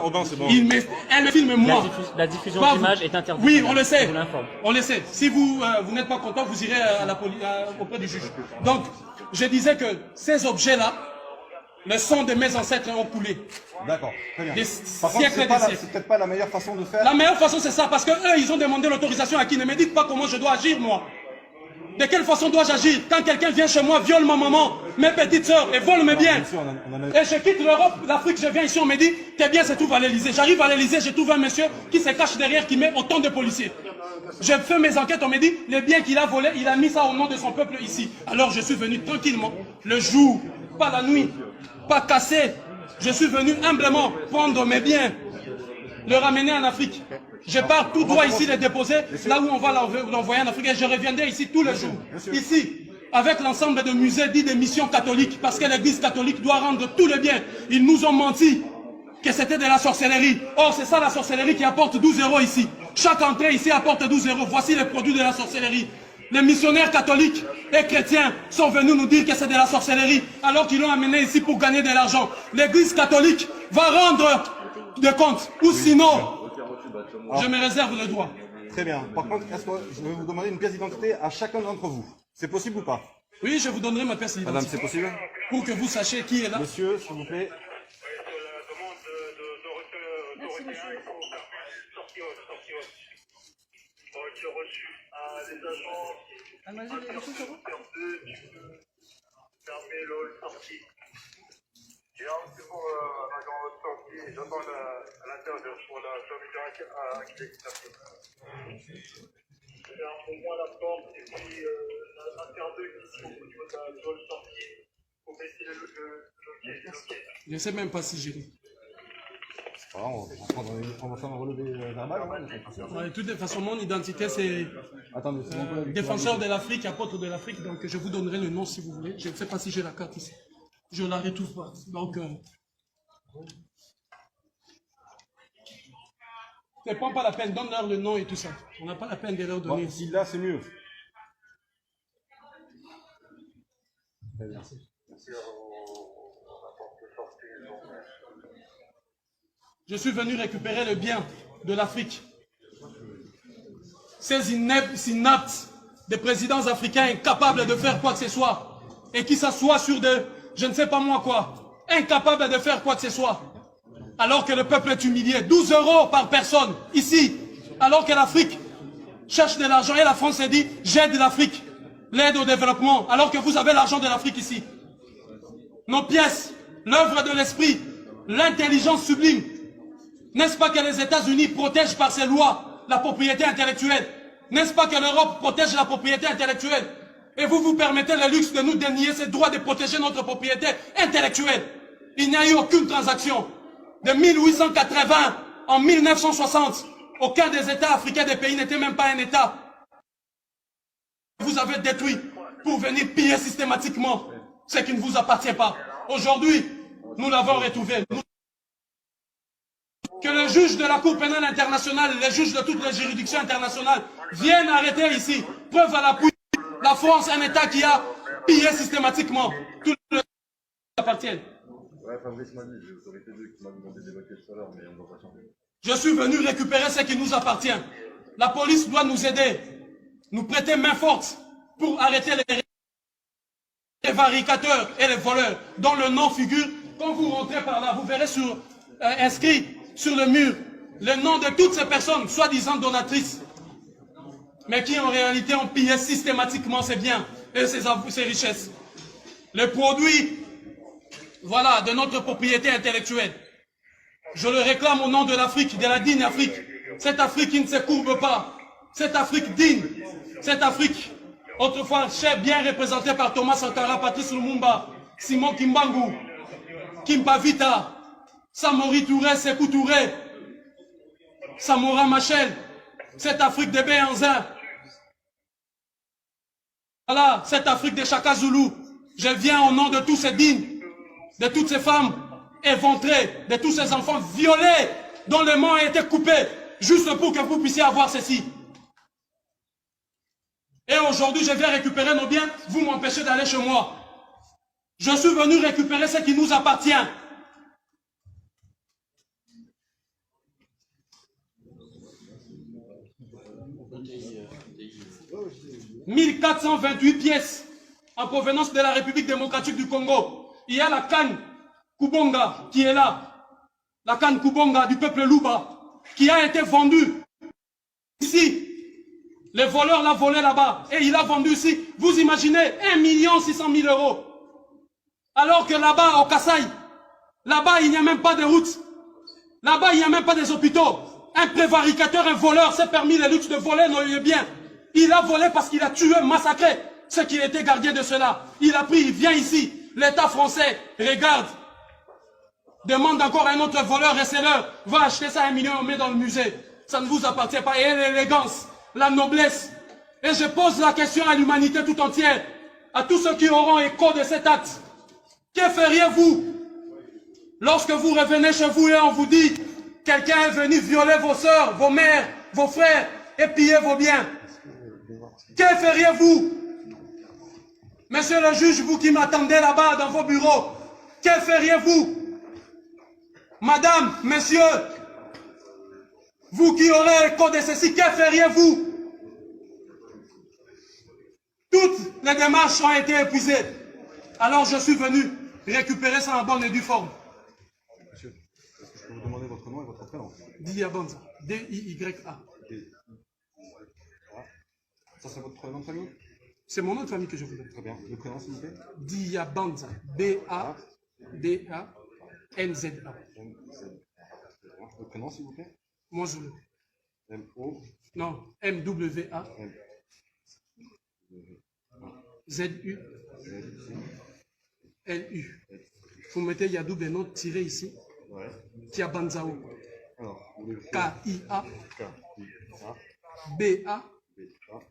Aubin, c'est bon. Elle filme moi. La diffusion d'images est interdite. Oui, on le sait. On le sait. Si vous n'êtes pas content, vous irez à la police, auprès du juge. Donc, je disais que ces objets-là, le sang de mes ancêtres ont coulé. D'accord, très bien. Par contre, c'est peut-être pas la meilleure façon de faire. La meilleure façon, c'est ça, parce que eux, ils ont demandé l'autorisation à qui? Ne me dites pas comment je dois agir, moi. De quelle façon dois-je agir quand quelqu'un vient chez moi, viole ma maman, mes petites sœurs et vole mes biens? Et je quitte l'Europe, l'Afrique, je viens ici, on me dit, tes biens se trouvent à l'Elysée. J'arrive à l'Elysée, je trouve un monsieur qui se cache derrière, qui met autant de policiers. Je fais mes enquêtes, on me dit, les biens qu'il a volés, il a mis ça au nom de son peuple ici. Alors je suis venu tranquillement, le jour, pas la nuit, pas cassé. Je suis venu humblement prendre mes biens, le ramener en Afrique. Je pars tout droit ici les déposer, là où on va l'envoyer en Afrique. Et je reviendrai ici tous les jours. Ici, avec l'ensemble de musées dits des missions catholiques, parce que l'église catholique doit rendre tous les biens. Ils nous ont menti que c'était de la sorcellerie. Or, c'est ça la sorcellerie qui apporte 12 € ici. Chaque entrée ici apporte 12 €. Voici les produits de la sorcellerie. Les missionnaires catholiques et chrétiens sont venus nous dire que c'est de la sorcellerie, alors qu'ils l'ont amené ici pour gagner de l'argent. L'église catholique va rendre des comptes, ou sinon, je me réserve le droit. Très bien. Par contre, je vais vous demander une pièce d'identité à chacun d'entre vous. C'est possible ou pas? Oui, je vous donnerai ma pièce d'identité. Madame, c'est possible? Pour que vous sachiez qui est là. Monsieur, s'il vous plaît. C'est pour votre sortie, j'attends à l'intérieur pour la fermeture accessible. Pour moi la porte et puis l'intérieur ici au niveau de la sortie pour baisser le loquet. Je ne sais même pas si j'ai dit. On va faire un relevé verbal. De toute façon, mon identité c'est défenseur de l'Afrique, apôtre de l'Afrique, donc je vous donnerai le nom si vous voulez. Je ne sais pas si j'ai la carte ici. Je ne la retrouve pas. Donc, ne prends pas la peine, donne-leur le nom et tout ça. On n'a pas la peine de leur donner. Si là, c'est mieux. Merci. Je suis venu récupérer le bien de l'Afrique. Ces inaptes des présidents africains incapables de faire quoi que ce soit et qui s'assoient sur des, je ne sais pas moi quoi, incapables de faire quoi que ce soit, alors que le peuple est humilié. 12 € par personne, ici, alors que l'Afrique cherche de l'argent et la France s'est dit, j'aide l'Afrique, l'aide au développement, alors que vous avez l'argent de l'Afrique ici. Nos pièces, l'œuvre de l'esprit, l'intelligence sublime. N'est-ce pas que les États-Unis protègent par ces lois la propriété intellectuelle? N'est-ce pas que l'Europe protège la propriété intellectuelle? Et vous vous permettez le luxe de nous dénier ce droit de protéger notre propriété intellectuelle. Il n'y a eu aucune transaction. De 1880 en 1960, aucun des États africains des pays n'était même pas un État. Vous avez détruit pour venir piller systématiquement ce qui ne vous appartient pas. Aujourd'hui, nous l'avons retrouvé. Que le juge de la Cour pénale internationale, les juges de toutes les juridictions internationales viennent arrêter ici. Preuve à l'appui, la France, un État qui a pillé systématiquement tout le qui appartient. Je suis venu récupérer ce qui nous appartient. La police doit nous aider, nous prêter main forte pour arrêter les varicateurs et les voleurs dont le nom figure. Quand vous rentrez par là, vous verrez inscrit sur le mur le nom de toutes ces personnes, soi-disant donatrices, mais qui en réalité ont pillé systématiquement ses biens et ses richesses. Les produits, voilà, de notre propriété intellectuelle. Je le réclame au nom de l'Afrique, de la digne Afrique. Cette Afrique qui ne se courbe pas. Cette Afrique digne. Cette Afrique, autrefois bien représentée par Thomas Sankara, Patrice Lumumba, Simon Kimbangu, Kimba Vita, Samori Touré, Sékou Touré, Samora Machel, cette Afrique de Béhanzin. Voilà, cette Afrique de Chaka Zulu. Je viens au nom de tous ces dignes, de toutes ces femmes éventrées, de tous ces enfants violés, dont les mains ont été coupées, juste pour que vous puissiez avoir ceci. Et aujourd'hui, je viens récupérer nos biens, vous m'empêchez d'aller chez moi. Je suis venu récupérer ce qui nous appartient. 1428 pièces en provenance de la République démocratique du Congo. Il y a la canne Kubonga qui est là. La canne Kubonga du peuple Luba qui a été vendue ici. Les voleurs l'ont volé là-bas et il a vendu ici. Vous imaginez 1 600 000 euros. Alors que là-bas, au Kasaï, là-bas, il n'y a même pas de route. Là-bas, il n'y a même pas des hôpitaux. Un prévaricateur, un voleur s'est permis le luxe de voler nos biens. Il a volé parce qu'il a tué, massacré ceux qui étaient gardiens de cela. Il a pris, il vient ici. L'État français regarde. Demande encore à un autre voleur et scelleur. Va acheter ça 1 million, on met dans le musée. Ça ne vous appartient pas. Et l'élégance, la noblesse. Et je pose la question à l'humanité tout entière. À tous ceux qui auront écho de cet acte. Que feriez-vous lorsque vous revenez chez vous et on vous dit quelqu'un est venu violer vos sœurs, vos mères, vos frères et piller vos biens? Que feriez-vous? Monsieur le juge, vous qui m'attendez là-bas dans vos bureaux, que feriez-vous? Madame, messieurs, vous qui aurez écho de ceci, que feriez-vous? Toutes les démarches ont été épuisées. Alors je suis venu récupérer ça en bonne et due forme. Monsieur, est-ce que je peux vous demander votre nom et votre prénom? Diabanza. D-I-Y-A. Ça, c'est votre nom de famille? C'est mon nom de famille que je vous donne. Très bien. Le prénom, s'il vous plaît? Diabanza. B-A-D-A-N-Z-A. Le prénom, s'il vous plaît? Moi, je le. M-O. Non, M-W-A. Z-U. L-U. Vous mettez Yadou Beno tiré ici. Ouais. Tiabanzao. Alors, K-I-A. K-I-A. B-A. B-A.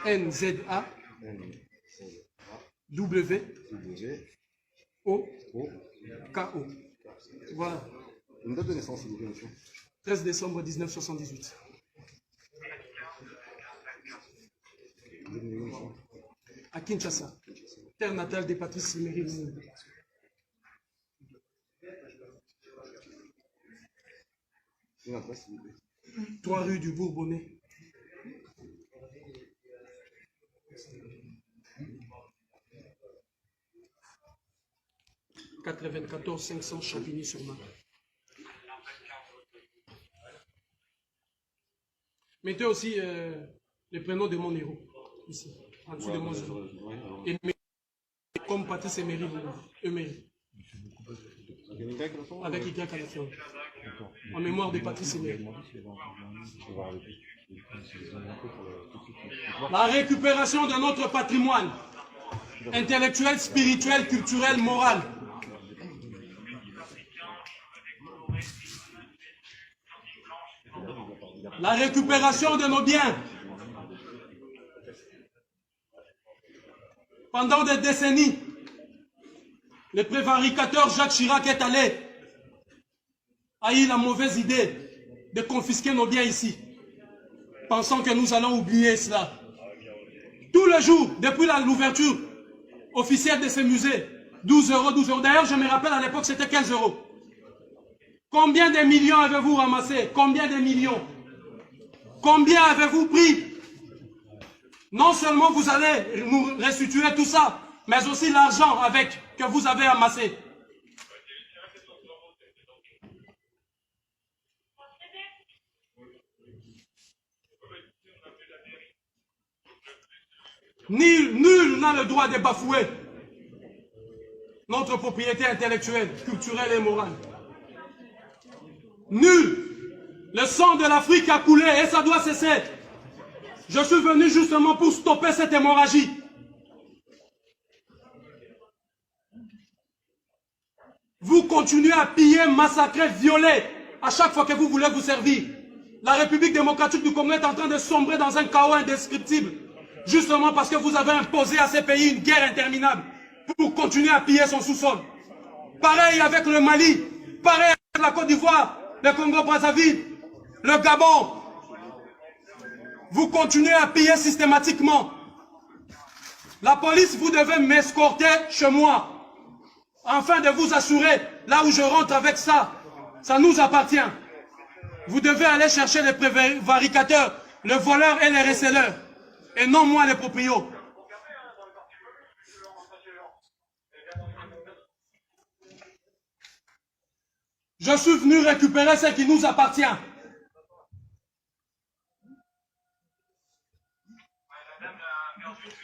N-Z-A. N-Z-A. W. O. K-O. Voilà. Une date de naissance, s'il vous plaît, monsieur. 13 décembre 1978. Vous êtes né où, monsieur? À Kinshasa. Terre natale des Patrice Emery Lumumba. Une adresse, s'il vous plaît. 3 rue du Bourbonnais. « 94 500 Champigny-sur-Marne. » Mettez aussi le prénom de mon héros, ici, en dessous de mon héros. Comme Patrice Emery Lumumba. Emery. Avec Y à la fin. En mémoire de Patrice Emery. La récupération de notre patrimoine intellectuel, spirituel, culturel, moral. La récupération de nos biens. Pendant des décennies, le prévaricateur Jacques Chirac est allé, a eu la mauvaise idée de confisquer nos biens ici, pensant que nous allons oublier cela. Tous les jours, depuis l'ouverture officielle de ces musées, 12 euros, 12 euros. D'ailleurs, je me rappelle à l'époque, c'était 15 euros. Combien de millions avez-vous ramassé? Combien de millions? Combien avez-vous pris? Non seulement vous allez nous restituer tout ça, mais aussi l'argent avec que vous avez amassé. Nul n'a le droit de bafouer notre propriété intellectuelle, culturelle et morale. Nul. Le sang de l'Afrique a coulé et ça doit cesser. Je suis venu justement pour stopper cette hémorragie. Vous continuez à piller, massacrer, violer à chaque fois que vous voulez vous servir. La République démocratique du Congo est en train de sombrer dans un chaos indescriptible. Justement parce que vous avez imposé à ces pays une guerre interminable pour continuer à piller son sous-sol. Pareil avec le Mali, pareil avec la Côte d'Ivoire, le Congo-Brazzaville, le Gabon. Vous continuez à piller systématiquement. La police, vous devez m'escorter chez moi, afin de vous assurer, là où je rentre avec ça, ça nous appartient. Vous devez aller chercher les prévaricateurs, les voleurs et les receleurs. et non moi les proprios. Je suis venu récupérer ce qui nous appartient.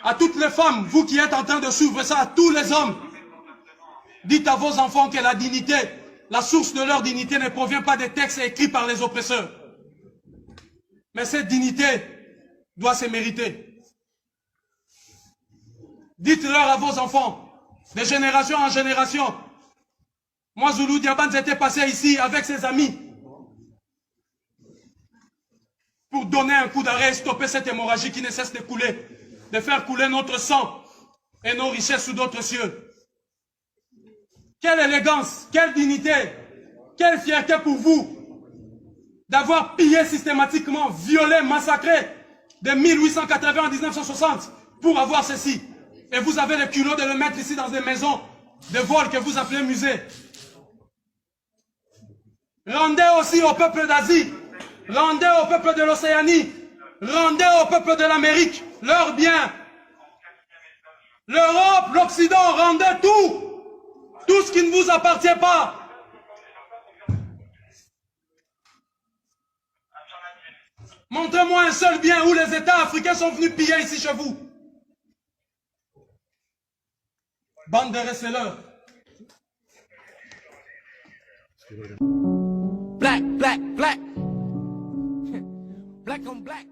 À toutes les femmes, vous qui êtes en train de suivre ça, à tous les hommes, dites à vos enfants que la dignité, la source de leur dignité ne provient pas des textes écrits par les oppresseurs. Mais cette dignité doit se mériter. Dites-leur à vos enfants, de génération en génération. Moi, Zulu Diabans était passé ici avec ses amis pour donner un coup d'arrêt et stopper cette hémorragie qui ne cesse de couler, de faire couler notre sang et nos richesses sous d'autres cieux. Quelle élégance, quelle dignité, quelle fierté pour vous d'avoir pillé systématiquement, violé, massacré de 1880 à 1960 pour avoir ceci. Et vous avez le culot de le mettre ici dans des maisons de vol que vous appelez musée. Rendez aussi au peuple d'Asie, rendez au peuple de l'Océanie, rendez au peuple de l'Amérique leurs biens. L'Europe, l'Occident, rendez tout, tout ce qui ne vous appartient pas. Montrez-moi un seul bien où les États africains sont venus piller ici chez vous. Bande de receleurs. Black, black, black. Black on black.